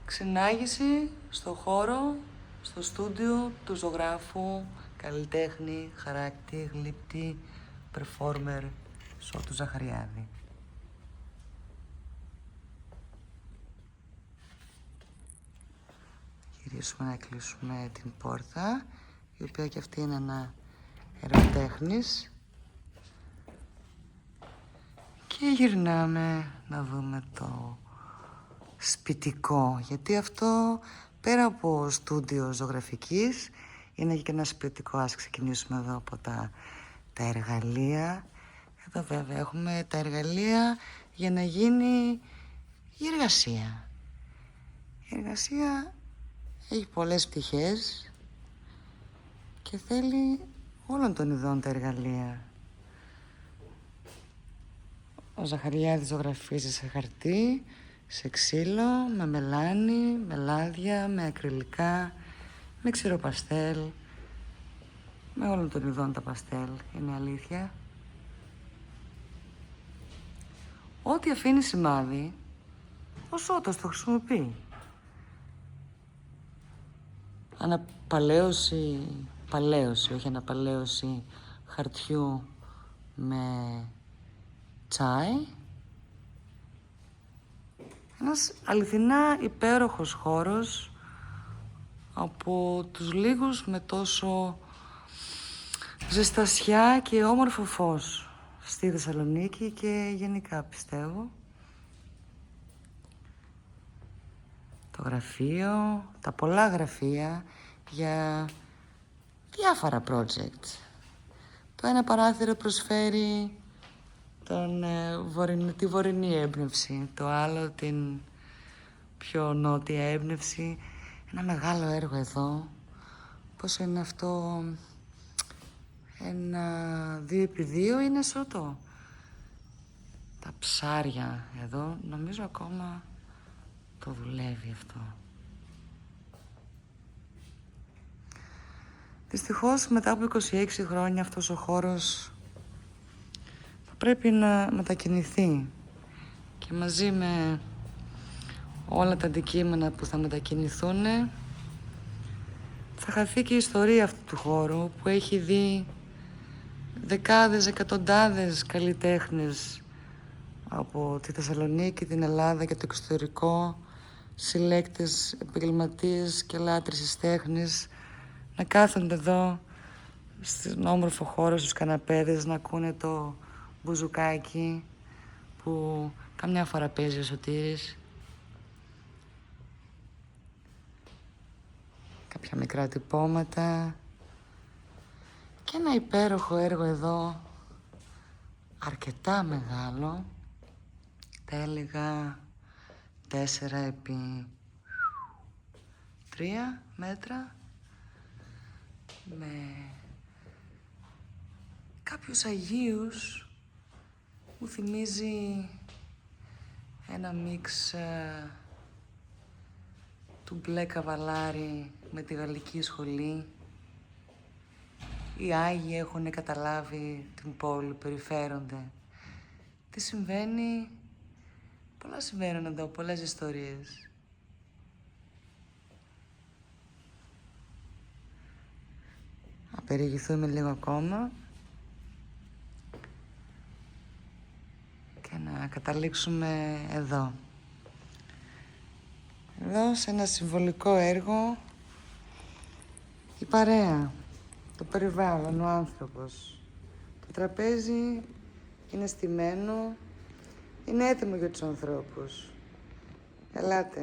Ξενάγηση στο χώρο, στο στούντιο του ζωγράφου, καλλιτέχνη, χαράκτη, γλύπτη, performer, Σώτου Ζαχαριάδη. Γυρίσουμε να κλείσουμε την πόρτα, η οποία και αυτή είναι ένα έργο τέχνης. Και γυρνάμε να δούμε το σπιτικό, γιατί αυτό πέρα από στούντιο ζωγραφικής είναι και ένα σπιτικό. Ας ξεκινήσουμε εδώ από τα εργαλεία. Εδώ βέβαια έχουμε τα εργαλεία για να γίνει η εργασία. Η εργασία έχει πολλές πτυχές και θέλει όλων των ειδών τα εργαλεία. Ο Ζαχαριάδης ζωγραφίζει σε χαρτί, σε ξύλο, με μελάνι, με λάδια, με ακριλικά, με ξηροπαστέλ, με όλων των ειδών τα παστέλ, είναι αλήθεια. Ό,τι αφήνει σημάδι, ο Σώτος το χρησιμοποιεί. Παλαίωση, όχι αναπαλαίωση χαρτιού με τσάι. Ένας αληθινά υπέροχος χώρος, από τους λίγους με τόσο ζεστασιά και όμορφο φως στη Θεσσαλονίκη και γενικά πιστεύω. Το γραφείο, τα πολλά γραφεία για διάφορα project. Το ένα παράθυρο προσφέρει τη βορεινή έμπνευση, το άλλο την πιο νότια έμπνευση. Ένα μεγάλο έργο εδώ, πώς είναι αυτό, 2x2 είναι Σώτο. Τα ψάρια εδώ, νομίζω ακόμα το δουλεύει αυτό. Δυστυχώς μετά από 26 χρόνια αυτός ο χώρος θα πρέπει να μετακινηθεί και μαζί με όλα τα αντικείμενα που θα μετακινηθούν θα χαθεί και η ιστορία αυτού του χώρου που έχει δει δεκάδες, εκατοντάδες καλλιτέχνες από τη Θεσσαλονίκη, την Ελλάδα και το εξωτερικό, συλλέκτες, επαγγελματίες και λάτρεις της τέχνης να κάθονται εδώ στον όμορφο χώρο, στους καναπέδες, να ακούνε το μπουζουκάκι που καμιά φορά παίζει ο Σωτήρης. Κάποια μικρά τυπώματα και ένα υπέροχο έργο εδώ, αρκετά μεγάλο, τα έλεγα 4x3 μέτρα, με κάποιους Αγίους. Μου θυμίζει ένα μίξ του μπλε καβαλάρι με τη γαλλική σχολή. Οι Άγιοι έχουν καταλάβει την πόλη, περιφέρονται. Τι συμβαίνει, πολλά συμβαίνουν εδώ, πολλές ιστορίες. Να περιηγηθούμε λίγο ακόμα και να καταλήξουμε εδώ. Εδώ σε ένα συμβολικό έργο, η παρέα, το περιβάλλον, ο άνθρωπος. Το τραπέζι είναι στημένο, είναι έτοιμο για τους ανθρώπους.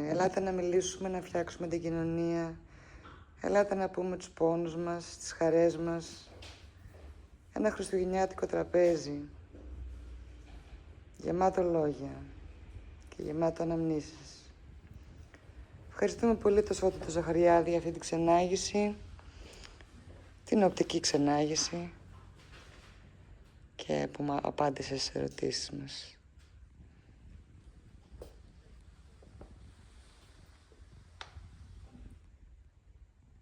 Ελάτε να μιλήσουμε, να φτιάξουμε την κοινωνία. Ελάτε να πούμε τους πόνους μας, τις χαρές μας. Ένα χριστουγεννιάτικο τραπέζι, γεμάτο λόγια και γεμάτο αναμνήσεις. Ευχαριστούμε πολύ το Σώτο του Ζαχαριάδη για αυτή την ξενάγηση, την οπτική ξενάγηση και που απάντησε στις ερωτήσεις μας.